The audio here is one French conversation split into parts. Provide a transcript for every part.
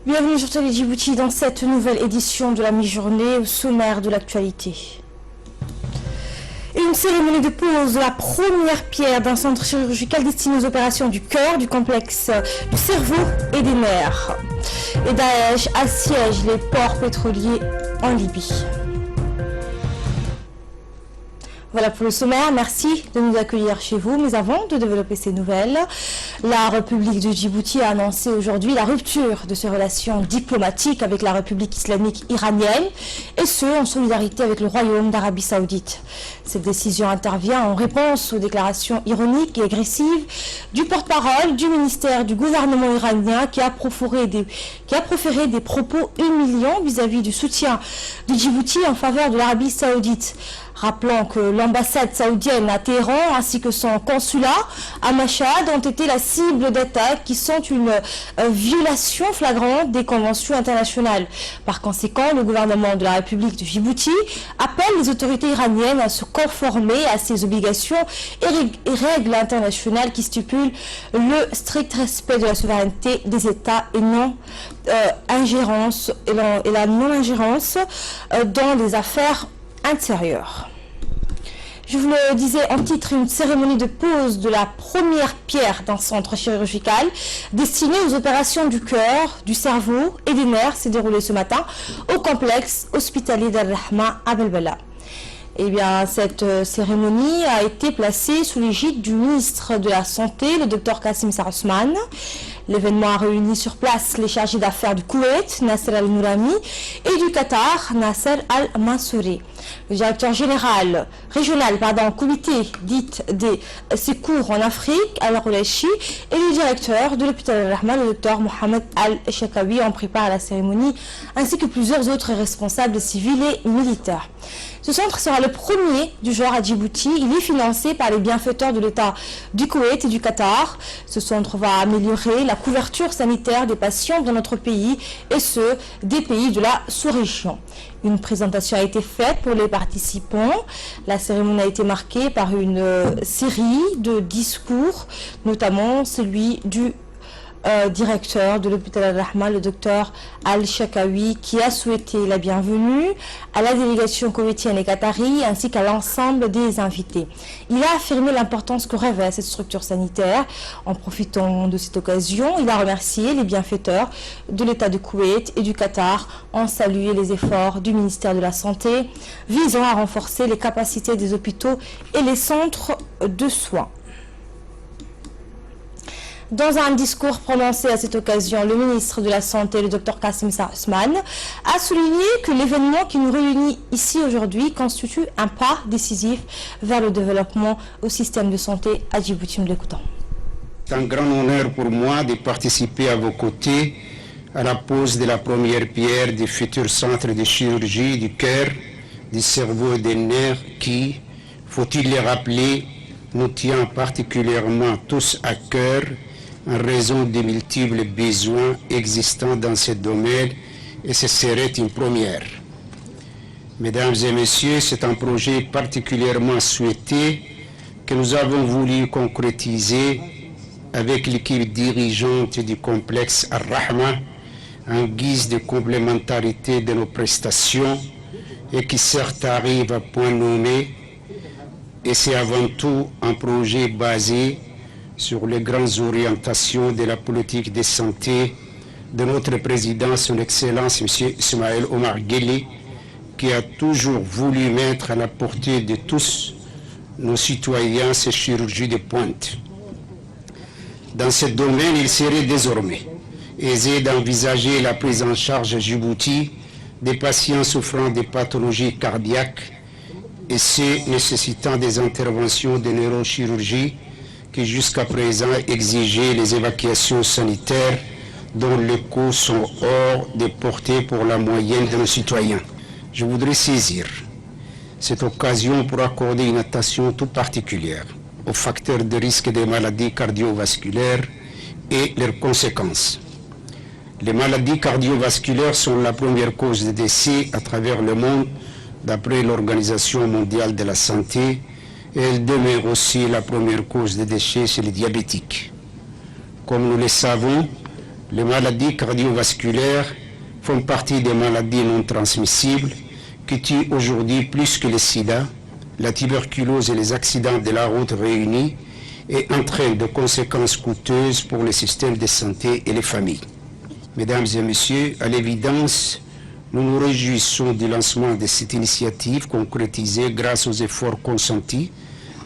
Bienvenue sur Télé Djibouti dans cette nouvelle édition de la mi-journée au sommaire de l'actualité. Une cérémonie de pose de la première pierre d'un centre chirurgical destiné aux opérations du cœur, du complexe du cerveau et des nerfs. Et Daesh assiège les ports pétroliers en Libye. Voilà pour le sommaire, merci de nous accueillir chez vous. Mais avant de développer ces nouvelles, la République de Djibouti a annoncé aujourd'hui la rupture de ses relations diplomatiques avec la République islamique iranienne, et ce, en solidarité avec le Royaume d'Arabie Saoudite. Cette décision intervient en réponse aux déclarations ironiques et agressives du porte-parole du ministère du gouvernement iranien qui a proféré des propos humiliants vis-à-vis du soutien de Djibouti en faveur de l'Arabie Saoudite. Rappelant que l'ambassade saoudienne à Téhéran ainsi que son consulat à Machhad ont été la cible d'attaques qui sont une violation flagrante des conventions internationales. Par conséquent, le gouvernement de la République de Djibouti appelle les autorités iraniennes à se conformer à ces obligations et règles internationales qui stipulent le strict respect de la souveraineté des États et la non-ingérence dans les affaires intérieure. Je vous le disais en titre, une cérémonie de pose de la première pierre d'un centre chirurgical destiné aux opérations du cœur, du cerveau et des nerfs s'est déroulée ce matin au complexe hospitalier d'Al-Rahma à Belbela. Eh bien, cette cérémonie a été placée sous l'égide du ministre de la Santé, le Dr Kassim Sarosman. L'événement a réuni sur place les chargés d'affaires du Koweït, Nasser Al-Nourami, et du Qatar, Nasser Al-Mansouri. Le directeur régional, comité dite des secours en Afrique, Al-Roulachi, et le directeur de l'hôpital Al-Rahma, le Dr Mohamed Al-Shakawi, ont préparé la cérémonie, ainsi que plusieurs autres responsables civils et militaires. Ce centre sera le premier du genre à Djibouti. Il est financé par les bienfaiteurs de l'État du Koweït et du Qatar. Ce centre va améliorer la couverture sanitaire des patients dans notre pays et ceux des pays de la sous-région. Une présentation a été faite pour les participants. La cérémonie a été marquée par une série de discours, notamment celui du directeur de l'hôpital Al-Rahma, le docteur Al-Shakawi, qui a souhaité la bienvenue à la délégation koweïtienne et qatari ainsi qu'à l'ensemble des invités. Il a affirmé l'importance que revêt cette structure sanitaire. En profitant de cette occasion, il a remercié les bienfaiteurs de l'État de Koweït et du Qatar, en salué les efforts du ministère de la Santé visant à renforcer les capacités des hôpitaux et les centres de soins. Dans un discours prononcé à cette occasion, le ministre de la Santé, le Dr Kassim Sarosman, a souligné que l'événement qui nous réunit ici aujourd'hui constitue un pas décisif vers le développement au système de santé à Djibouti. C'est un grand honneur pour moi de participer à vos côtés à la pose de la première pierre du futur centre de chirurgie du cœur, du cerveau et des nerfs qui, faut-il le rappeler, nous tient particulièrement tous à cœur en raison des multiples besoins existants dans ce domaine, et ce serait une première. Mesdames et messieurs, c'est un projet particulièrement souhaité que nous avons voulu concrétiser avec l'équipe dirigeante du complexe Al-Rahma en guise de complémentarité de nos prestations et qui certes arrive à point nommé, et c'est avant tout un projet basé sur les grandes orientations de la politique de santé de notre président, son Excellence M. Ismaël Omar Guelleh, qui a toujours voulu mettre à la portée de tous nos citoyens ces chirurgies de pointe. Dans ce domaine, il serait désormais aisé d'envisager la prise en charge à Djibouti des patients souffrant de pathologies cardiaques et ceux nécessitant des interventions de neurochirurgie qui jusqu'à présent exigeaient les évacuations sanitaires dont les coûts sont hors de portée pour la moyenne de nos citoyens. Je voudrais saisir cette occasion pour accorder une attention toute particulière aux facteurs de risque des maladies cardiovasculaires et leurs conséquences. Les maladies cardiovasculaires sont la première cause de décès à travers le monde d'après l'Organisation mondiale de la santé, et elle demeure aussi la première cause de décès chez les diabétiques. Comme nous le savons, Les maladies cardiovasculaires font partie des maladies non transmissibles qui tuent aujourd'hui plus que le sida, la tuberculose et les accidents de la route réunis et entraînent de conséquences coûteuses pour le système de santé et les familles. Mesdames et messieurs, à l'évidence, nous nous réjouissons du lancement de cette initiative concrétisée grâce aux efforts consentis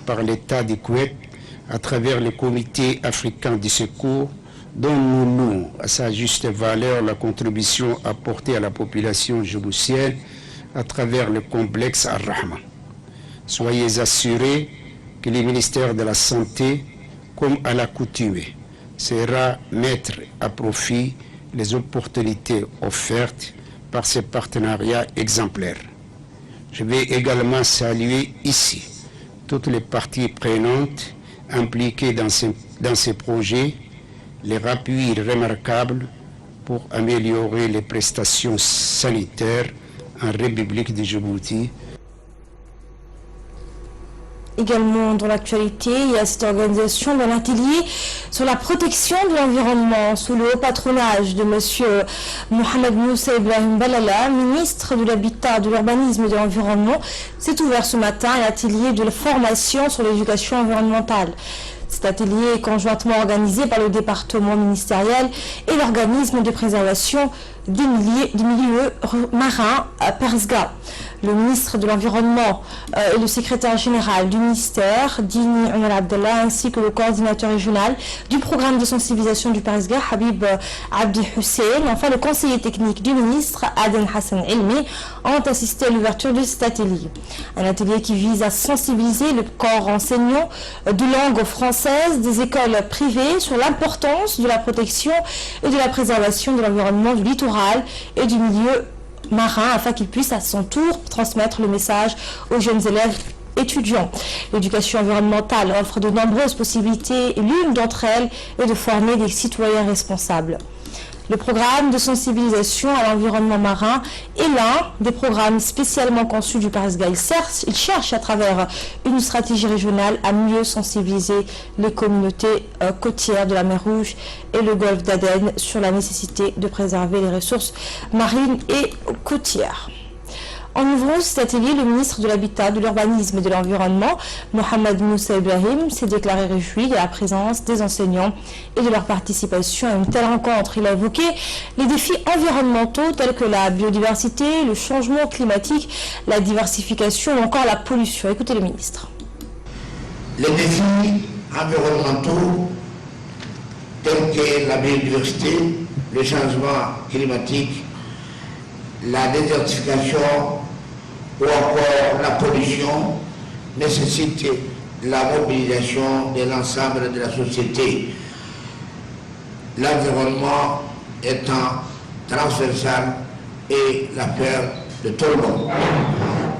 par l'État du Koweït à travers le Comité africain du secours, dont nous louons à sa juste valeur la contribution apportée à la population djiboutienne à travers le complexe Ar-Rahma. Soyez assurés que le ministère de la Santé, comme à l'accoutumée, sera mettre à profit les opportunités offertes par ces partenariats exemplaires. Je vais également saluer ici toutes les parties prenantes impliquées dans ces projets, leur appui remarquable pour améliorer les prestations sanitaires en République de Djibouti. Également dans l'actualité, il y a cette organisation d'un atelier sur la protection de l'environnement sous le haut patronage de M. Mohamed Moussa Ibrahim Balala, ministre de l'Habitat, de l'Urbanisme et de l'Environnement. C'est ouvert ce matin un atelier de formation sur l'éducation environnementale. Cet atelier est conjointement organisé par le département ministériel et l'organisme de préservation des milieux marins à Perzga. Le ministre de l'Environnement et le secrétaire général du ministère, Dini Omar Abdallah, ainsi que le coordinateur régional du programme de sensibilisation du Perzga, Habib Abdi Hussein, enfin le conseiller technique du ministre, Aden Hassan Elmi, ont assisté à l'ouverture de cet atelier. Un atelier qui vise à sensibiliser le corps enseignant de langue française des écoles privées sur l'importance de la protection et de la préservation de l'environnement du littoral et du milieu marin afin qu'ils puissent à son tour transmettre le message aux jeunes élèves étudiants. L'éducation environnementale offre de nombreuses possibilités et l'une d'entre elles est de former des citoyens responsables. Le programme de sensibilisation à l'environnement marin est l'un des programmes spécialement conçus du Perzga. Il cherche à travers une stratégie régionale à mieux sensibiliser les communautés côtières de la mer Rouge et le golfe d'Aden sur la nécessité de préserver les ressources marines et côtières. En ouvrant cet atelier, le ministre de l'Habitat, de l'Urbanisme et de l'Environnement, Mohamed Moussa Ibrahim, s'est déclaré réjoui de la présence des enseignants et de leur participation à une telle rencontre. Il a évoqué les défis environnementaux tels que la biodiversité, le changement climatique, la diversification ou encore la pollution. Écoutez le ministre. Les défis environnementaux tels que la biodiversité, le changement climatique, la désertification ou encore la pollution nécessitent la mobilisation de l'ensemble de la société. L'environnement étant transversal et l'affaire de tout le monde.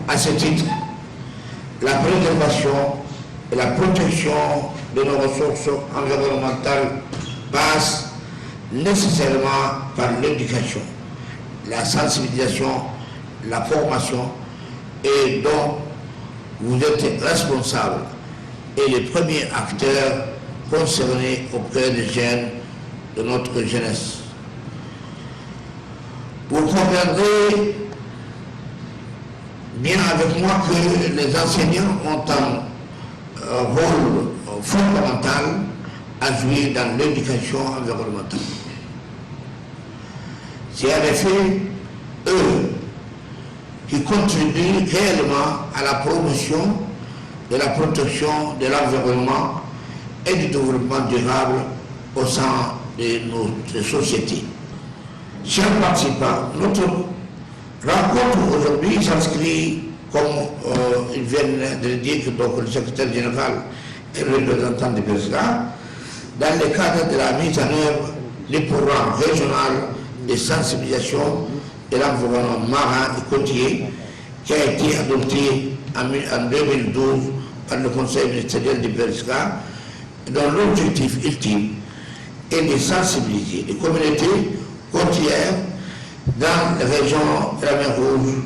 À ce titre, la préservation et la protection de nos ressources environnementales passe nécessairement par l'éducation, la sensibilisation, la formation, et dont vous êtes responsable et les premiers acteurs concernés auprès des jeunes de notre jeunesse. Vous comprendrez bien avec moi que les enseignants ont un rôle fondamental à jouer dans l'éducation environnementale. C'est en effet eux qui contribuent réellement à la promotion de la protection de l'environnement et du développement durable au sein de notre société. Chers participants, notre rencontre aujourd'hui s'inscrit, comme il vient de le dire donc, le secrétaire général et le représentant du Perzga, dans le cadre de la mise en œuvre du programme régional de sensibilisation de l'environnement marin et côtier qui a été adopté en 2012 par le Conseil ministériel du Perzga, dont l'objectif ultime est de sensibiliser les communautés côtières dans les régions de la mer Rouge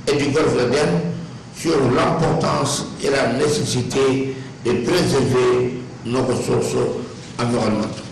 et du golfe d'Aden sur l'importance et la nécessité de préserver nos ressources environnementales.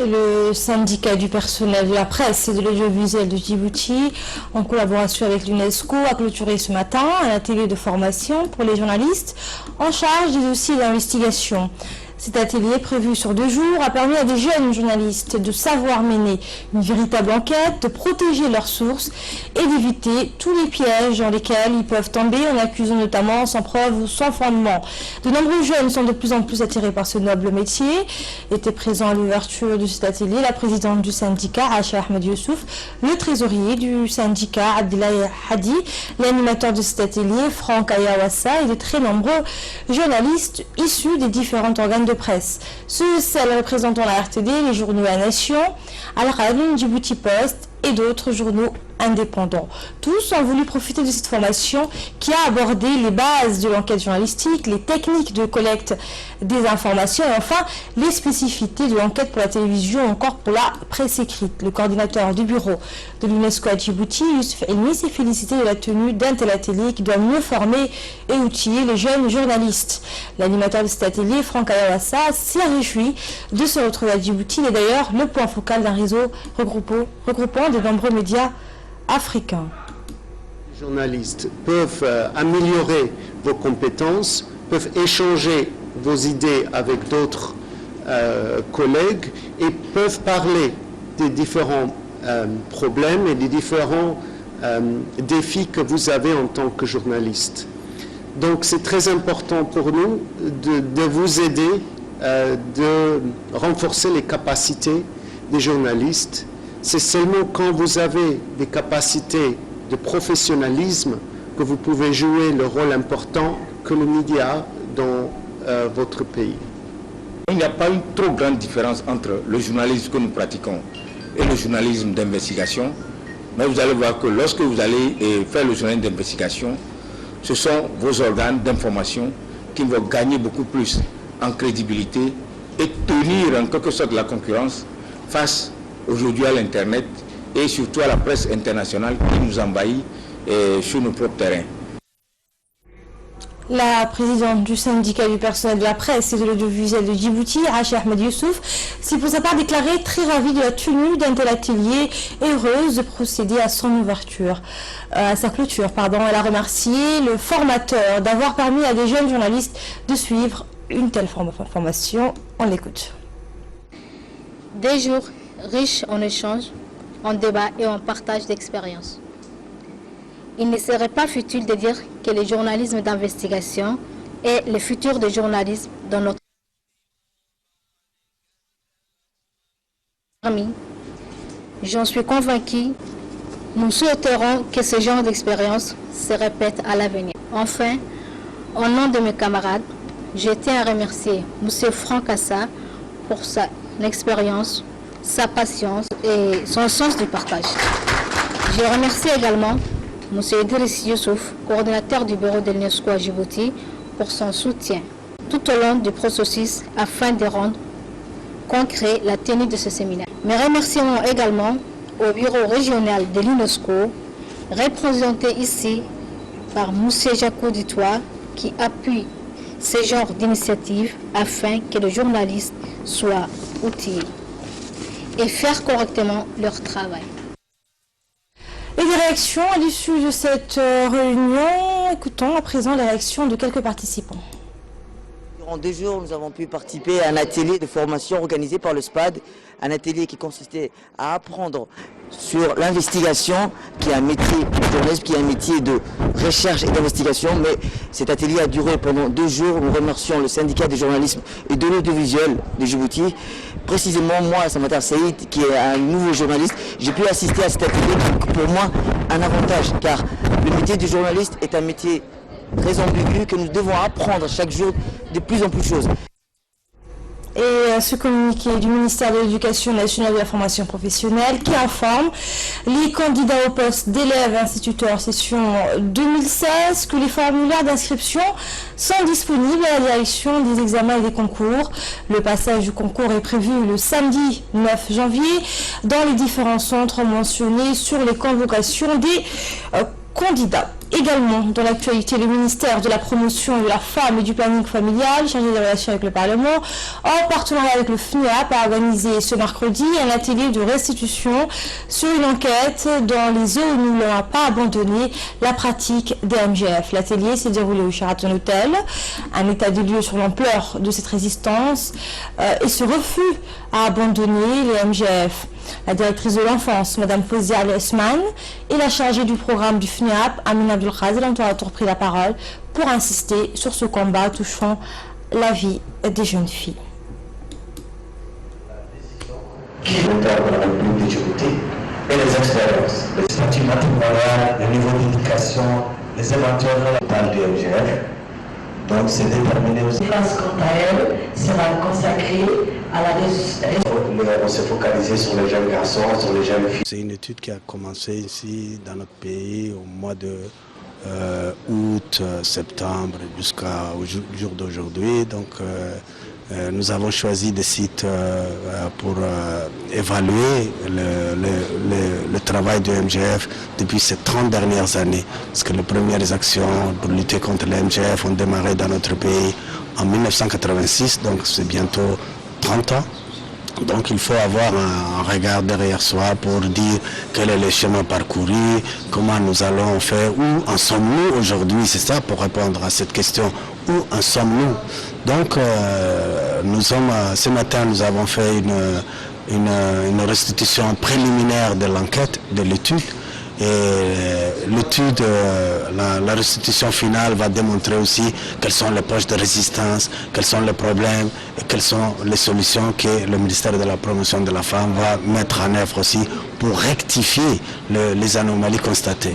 Le syndicat du personnel de la presse et de l'audiovisuel de Djibouti, en collaboration avec l'UNESCO, a clôturé ce matin un atelier de formation pour les journalistes en charge des dossiers d'investigation. Cet atelier, prévu sur 2 jours, a permis à des jeunes journalistes de savoir mener une véritable enquête, de protéger leurs sources et d'éviter tous les pièges dans lesquels ils peuvent tomber en accusant notamment sans preuve ou sans fondement. De nombreux jeunes sont de plus en plus attirés par ce noble métier. Était présent à l'ouverture de cet atelier la présidente du syndicat, Acha Ahmed Youssouf, le trésorier du syndicat, Abdellah Hadi, l'animateur de cet atelier, Franck Ayawassa, et de très nombreux journalistes issus des différents organes de presse. Ceux et celles représentant la RTD, les journaux La Nation, Al-Radun, Djibouti Post et d'autres journaux indépendants. Tous ont voulu profiter de cette formation qui a abordé les bases de l'enquête journalistique, les techniques de collecte des informations et enfin les spécificités de l'enquête pour la télévision ou encore pour la presse écrite. Le coordinateur du bureau de l'UNESCO à Djibouti, Youssef Elmi, s'est félicité de la tenue d'un tel atelier qui doit mieux former et outiller les jeunes journalistes. L'animateur de cet atelier, Franck Ayawassa, s'est réjoui de se retrouver à Djibouti. Il est d'ailleurs le point focal d'un réseau regroupant de nombreux médias africains. Les journalistes peuvent améliorer vos compétences, peuvent échanger vos idées avec d'autres collègues et peuvent parler des différents problèmes et des différents défis que vous avez en tant que journaliste. Donc c'est très important pour nous de vous aider, de renforcer les capacités des journalistes. C'est seulement quand vous avez des capacités de professionnalisme que vous pouvez jouer le rôle important que le média a dans votre pays. Il n'y a pas une trop grande différence entre le journalisme que nous pratiquons et le journalisme d'investigation. Mais vous allez voir que lorsque vous allez faire le journalisme d'investigation, ce sont vos organes d'information qui vont gagner beaucoup plus en crédibilité et tenir en quelque sorte la concurrence face aujourd'hui à l'Internet et surtout à la presse internationale qui nous envahit sur nos propres terrains. La présidente du syndicat du personnel de la presse et de l'audiovisuel de Djibouti, Acha Ahmed Youssouf, s'est pour sa part déclarée très ravie de la tenue d'un tel atelier et heureuse de procéder à son ouverture, à sa clôture. Elle a remercié le formateur d'avoir permis à des jeunes journalistes de suivre une telle formation. On l'écoute. Des jours riches en échanges, en débats et en partage d'expériences. Il ne serait pas futile de dire que le journalisme d'investigation est le futur du journalisme dans notre pays. J'en suis convaincu, nous souhaiterons que ce genre d'expérience se répète à l'avenir. Enfin, au nom de mes camarades, je tiens à remercier M. Franck Assa pour son expérience, sa patience et son sens du partage. Je remercie également M. Idriss Youssouf, coordinateur du bureau de l'UNESCO à Djibouti, pour son soutien tout au long du processus afin de rendre concret la tenue de ce séminaire. Mes remerciements également au bureau régional de l'UNESCO, représenté ici par M. Jacques Dutoit, qui appuie ce genre d'initiative afin que les journalistes soient outillés et faire correctement leur travail. Et des réactions à l'issue de cette réunion. Écoutons à présent les réactions de quelques participants. Durant 2 jours, nous avons pu participer à un atelier de formation organisé par le SPAD, un atelier qui consistait à apprendre sur l'investigation, qui est un métier de journalisme, qui est un métier de recherche et d'investigation. Mais cet atelier a duré pendant 2 jours. Nous remercions le syndicat du journalisme et de l'audiovisuel de Djibouti. Précisément, moi, Samatar Saïd, qui est un nouveau journaliste, j'ai pu assister à cet atelier qui est pour moi un avantage, car le métier du journaliste est un métier très ambigu que nous devons apprendre chaque jour de plus en plus de choses. Et ce communiqué du ministère de l'Éducation nationale et de la formation professionnelle qui informe les candidats au poste d'élèves instituteurs session 2016 que les formulaires d'inscription sont disponibles à la direction des examens et des concours. Le passage du concours est prévu le samedi 9 janvier dans les différents centres mentionnés sur les convocations des candidats. Également, dans l'actualité, le ministère de la Promotion de la Femme et du Planning familial, chargé des relations avec le Parlement, en partenariat avec le FNUAP, a organisé ce mercredi un atelier de restitution sur une enquête dans les zones où l'on n'a pas abandonné la pratique des MGF. L'atelier s'est déroulé au Sheraton Hotel, un état des lieux sur l'ampleur de cette résistance et ce refus à abandonner les MGF. La directrice de l'enfance, Mme Fozia Al-Esman, et la chargée du programme du FNUAP, Amina Abdelkhazer, ont à tour pris la parole pour insister sur ce combat touchant la vie des jeunes filles. Qui est l'État de la République d'Égypte et les expériences, les statuts matrimoniaux, le niveau d'éducation, les éventuels dans du MGF. Donc c'est déterminé aussi. La défense, quant à elle, sera consacrée à la résistance. On s'est focalisé sur les jeunes garçons, sur les jeunes filles. C'est une étude qui a commencé ici dans notre pays au mois de août, septembre jusqu'au jour d'aujourd'hui. Donc nous avons choisi des sites pour évaluer le travail du MGF depuis ces 30 dernières années. Parce que les premières actions pour lutter contre le MGF ont démarré dans notre pays en 1986, donc c'est bientôt 30 ans. Donc il faut avoir un regard derrière soi pour dire quel est le chemin parcouru, comment nous allons faire, où en sommes-nous aujourd'hui, c'est ça pour répondre à cette question, où en sommes-nous. Donc ce matin nous avons fait une restitution préliminaire de l'enquête, de l'étude. Et l'étude, la restitution finale va démontrer aussi quelles sont les poches de résistance, quels sont les problèmes et quelles sont les solutions que le ministère de la Promotion de la Femme va mettre en œuvre aussi pour rectifier les anomalies constatées.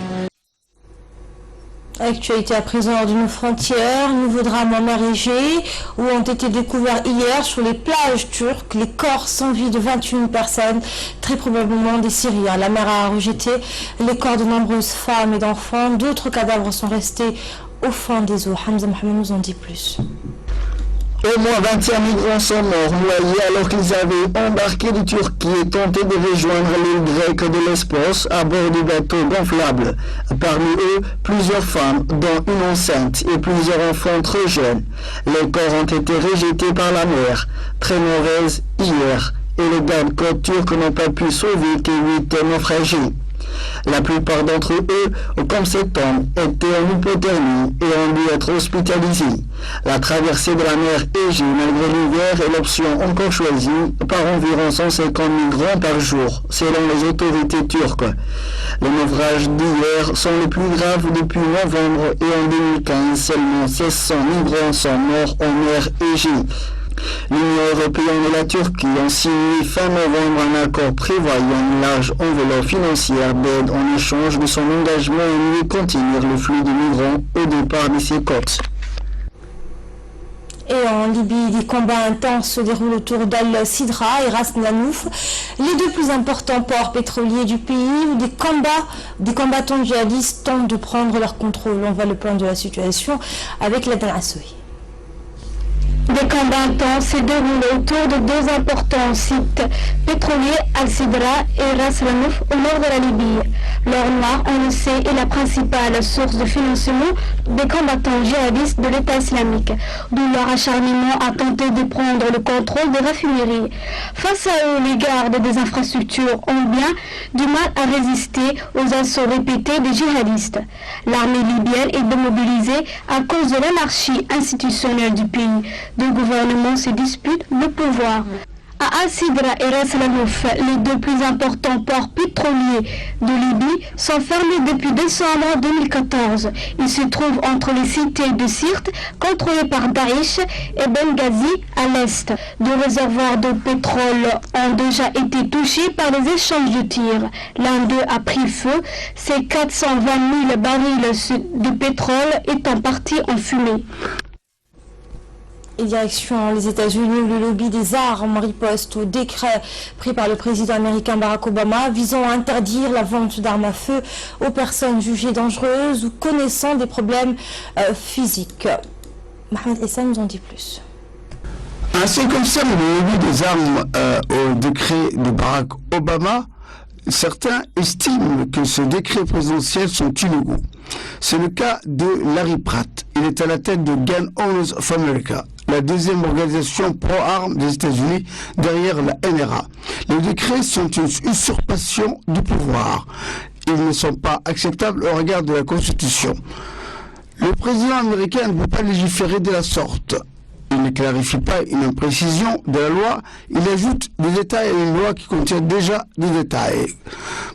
Actualité à présent hors de nos frontières, nouveau drame en mer Égée où ont été découverts hier sur les plages turques les corps sans vie de 21 personnes, très probablement des Syriens. La mer a rejeté les corps de nombreuses femmes et d'enfants. D'autres cadavres sont restés au fond des eaux. Hamza Mohamed nous en dit plus. Au moins 21 migrants sont morts noyés alors qu'ils avaient embarqué de Turquie et tenté de rejoindre l'île grecque de Lesbos à bord du bateau gonflable. Parmi eux, plusieurs femmes, dont une enceinte et plusieurs enfants très jeunes. Les corps ont été rejetés par la mer, très mauvaise hier, et les gardes-côtes turcs n'ont pas pu sauver que 8 naufragés. La plupart d'entre eux, comme cet homme, étaient en hypothermie et ont dû être hospitalisés. La traversée de la mer Égée malgré l'hiver est l'option encore choisie par environ 150 migrants par jour, selon les autorités turques. Les naufrages d'hier sont les plus graves depuis novembre et en 2015, seulement 1600 migrants sont morts en mer Égée. L'Union européenne et la Turquie ont signé fin novembre un accord prévoyant une large enveloppe financière d'aide en échange de son engagement à mieux contenir le flux de migrants au départ de ses côtes. Et en Libye, des combats intenses se déroulent autour d'Al-Sidra et Ras Lanouf, les deux plus importants ports pétroliers du pays, où des combattants djihadistes tentent de prendre leur contrôle. On voit le plan de la situation avec la Assoui. Des combats intenses se déroulent autour de deux importants sites pétroliers, Al-Sidra et Ras Lanouf, au nord de la Libye. L'or noir, on le sait, est la principale source de financement des combattants djihadistes de l'État islamique, d'où leur acharnement à tenter de prendre le contrôle des raffineries. Face à eux, les gardes des infrastructures ont bien du mal à résister aux assauts répétés des djihadistes. L'armée libyenne est démobilisée à cause de l'anarchie institutionnelle du pays. Deux gouvernements se disputent le pouvoir. À Al-Sidra et Ras Lanouf, les deux plus importants ports pétroliers de Libye sont fermés depuis décembre 2014. Ils se trouvent entre les cités de Sirte, contrôlées par Daesh, et Benghazi à l'est. Deux réservoirs de pétrole ont déjà été touchés par des échanges de tirs. L'un d'eux a pris feu, ces 420 000 barils de pétrole étant partis en fumée. Et direction les États-Unis, où le lobby des armes riposte au décret pris par le président américain Barack Obama visant à interdire la vente d'armes à feu aux personnes jugées dangereuses ou connaissant des problèmes physiques. Mohamed Hassan nous en dit plus. En ce qui concerne le lobby des armes au décret de Barack Obama, certains estiment que ces décrets présidentiels sont illégaux. C'est le cas de Larry Pratt. Il est à la tête de Gun Owners of America, la deuxième organisation pro-armes des États-Unis derrière la NRA. Les décrets sont une usurpation du pouvoir. Ils ne sont pas acceptables au regard de la Constitution. Le président américain ne peut pas légiférer de la sorte. Il ne clarifie pas une imprécision de la loi, il ajoute des détails à une loi qui contient déjà des détails.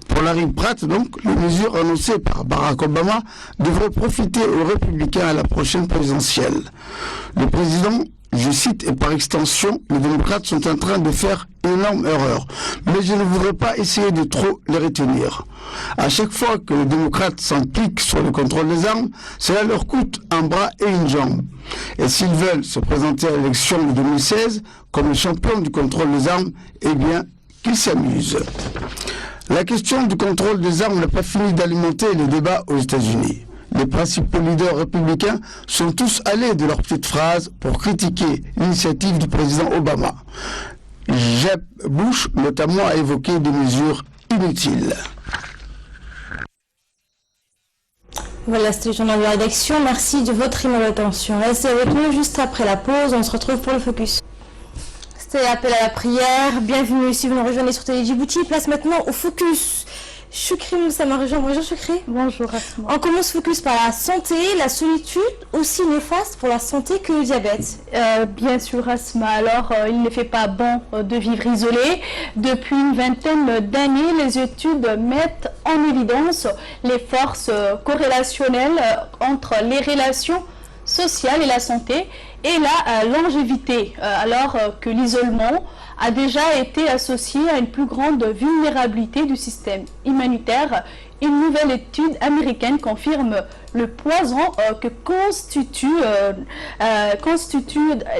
Pour Larry Pratt, donc, les mesures annoncées par Barack Obama devraient profiter aux républicains à la prochaine présidentielle. Le président, je cite, et par extension, les démocrates sont en train de faire une énorme erreur, mais je ne voudrais pas essayer de trop les retenir. À chaque fois que les démocrates s'impliquent sur le contrôle des armes, cela leur coûte un bras et une jambe. Et s'ils veulent se présenter à l'élection de 2016 comme le champion du contrôle des armes, eh bien, qu'ils s'amusent. La question du contrôle des armes n'a pas fini d'alimenter les débats aux États-Unis. Les principaux leaders républicains sont tous allés de leurs petites phrases pour critiquer l'initiative du président Obama. Jeb Bush, notamment, a évoqué des mesures inutiles. Voilà, c'était le journal de la rédaction. Merci de votre aimable attention. Restez avec nous juste après la pause. On se retrouve pour le focus. C'était l'appel à la prière. Bienvenue si vous nous rejoignez sur Télé Djibouti. Place maintenant au focus. Choukri Moussa Marijan. Bonjour Choukri. Bonjour Asma. On commence focus par la santé, la solitude, aussi néfaste pour la santé que le diabète. Bien sûr Asma, alors il ne fait pas bon de vivre isolé. Depuis une vingtaine d'années, les études mettent en évidence les forces corrélationnelles entre les relations sociales et la santé et la longévité, alors que l'isolement a déjà été associé à une plus grande vulnérabilité du système immunitaire. Une nouvelle étude américaine confirme le poison que constitue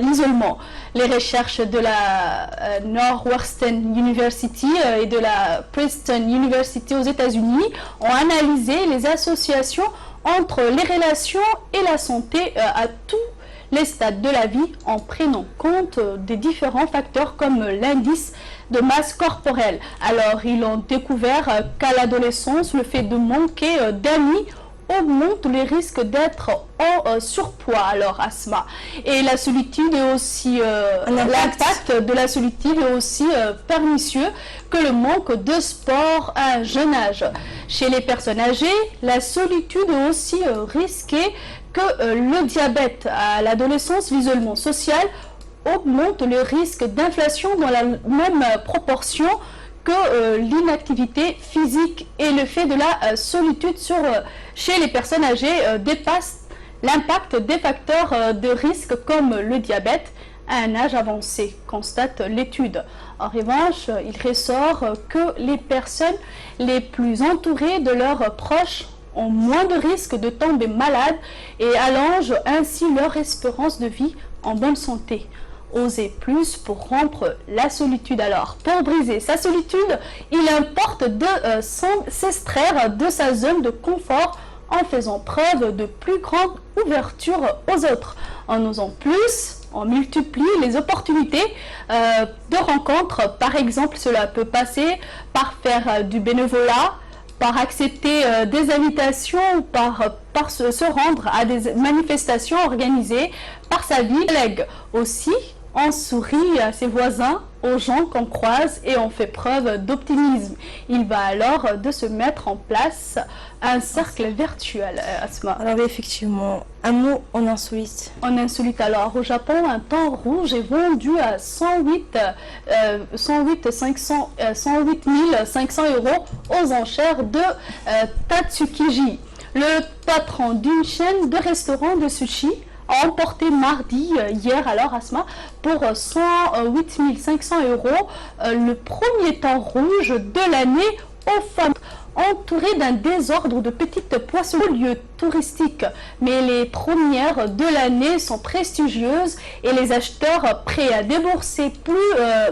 l'isolement. Les recherches de la Northwestern University et de la Princeton University aux États-Unis ont analysé les associations entre les relations et la santé à tous les stades de la vie en prenant compte des différents facteurs comme l'indice de masse corporelle. Alors, ils ont découvert qu'à l'adolescence, le fait de manquer d'amis augmente les risques d'être en surpoids, alors asthma. Et la solitude est aussi, l'impact de la solitude est aussi pernicieux que le manque de sport à un jeune âge. Chez les personnes âgées, la solitude est aussi risquée que le diabète. À l'adolescence, l'isolement social augmente le risque d'inflation dans la même proportion que l'inactivité physique, et le fait de la solitude chez les personnes âgées dépasse l'impact des facteurs de risque comme le diabète à un âge avancé, constate l'étude. En revanche, il ressort que les personnes les plus entourées de leurs proches ont moins de risques de tomber malades et allongent ainsi leur espérance de vie en bonne santé. Oser plus pour rompre la solitude. Alors, pour briser sa solitude, il importe de s'extraire de sa zone de confort en faisant preuve de plus grande ouverture aux autres. En osant plus, on multiplie les opportunités de rencontres. Par exemple, cela peut passer par faire du bénévolat, par accepter des invitations, par se rendre à des manifestations organisées par sa vie. Aussi, on sourit à ses voisins, aux gens qu'on croise, et on fait preuve d'optimisme. Il va alors de se mettre en place un cercle virtuel, Asma. Alors effectivement, un mot en insolite. En insolite, alors au Japon, un thon rouge est vendu à 108 500 € aux enchères de Tatsukiji. Le patron d'une chaîne de restaurants de sushi a emporté mardi, hier alors Asma, pour 108 500 € le premier thon rouge de l'année aux femmes, entouré d'un désordre de petites poissons. Au lieu touristique. Mais les premières de l'année sont prestigieuses et les acheteurs prêts à débourser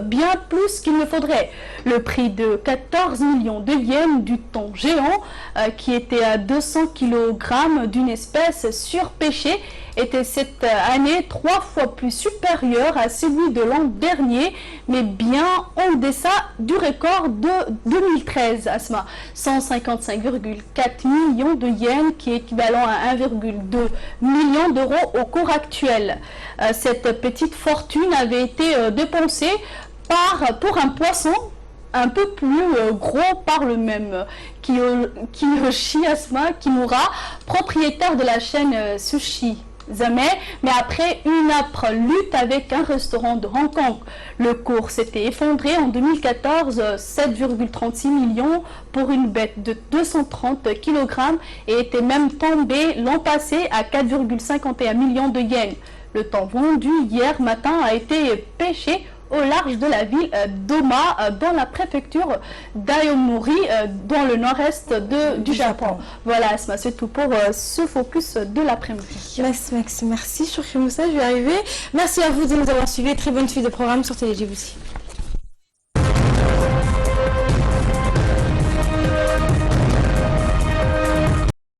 bien plus qu'il ne faudrait. Le prix de 14 millions de yens du thon géant, qui était à 200 kg d'une espèce surpêchée, était cette année 3 fois plus supérieur à celui de l'an dernier, mais bien en deçà du record de 2013, Asma. 155,4 millions de yens, qui est équivalent à 1,2 million d'euros au cours actuel. Cette petite fortune avait été dépensée pour un poisson un peu plus gros par le même Kiyoshi Asma Kimura, propriétaire de la chaîne Sushi Zame, mais après une âpre lutte avec un restaurant de Hong Kong. Le cours s'était effondré en 2014, 7,36 millions pour une bête de 230 kg et était même tombé l'an passé à 4,51 millions de yens. Le thon vendu hier matin a été pêché au large de la ville d'Oma, dans la préfecture d'Aomori, dans le nord-est du Japon. Voilà, Asma, c'est tout pour ce focus de l'après-midi. Merci, Choukri Moussa, je vais arriver. Merci à vous de nous avoir suivis. Très bonne suite de programme sur Télé Djibouti.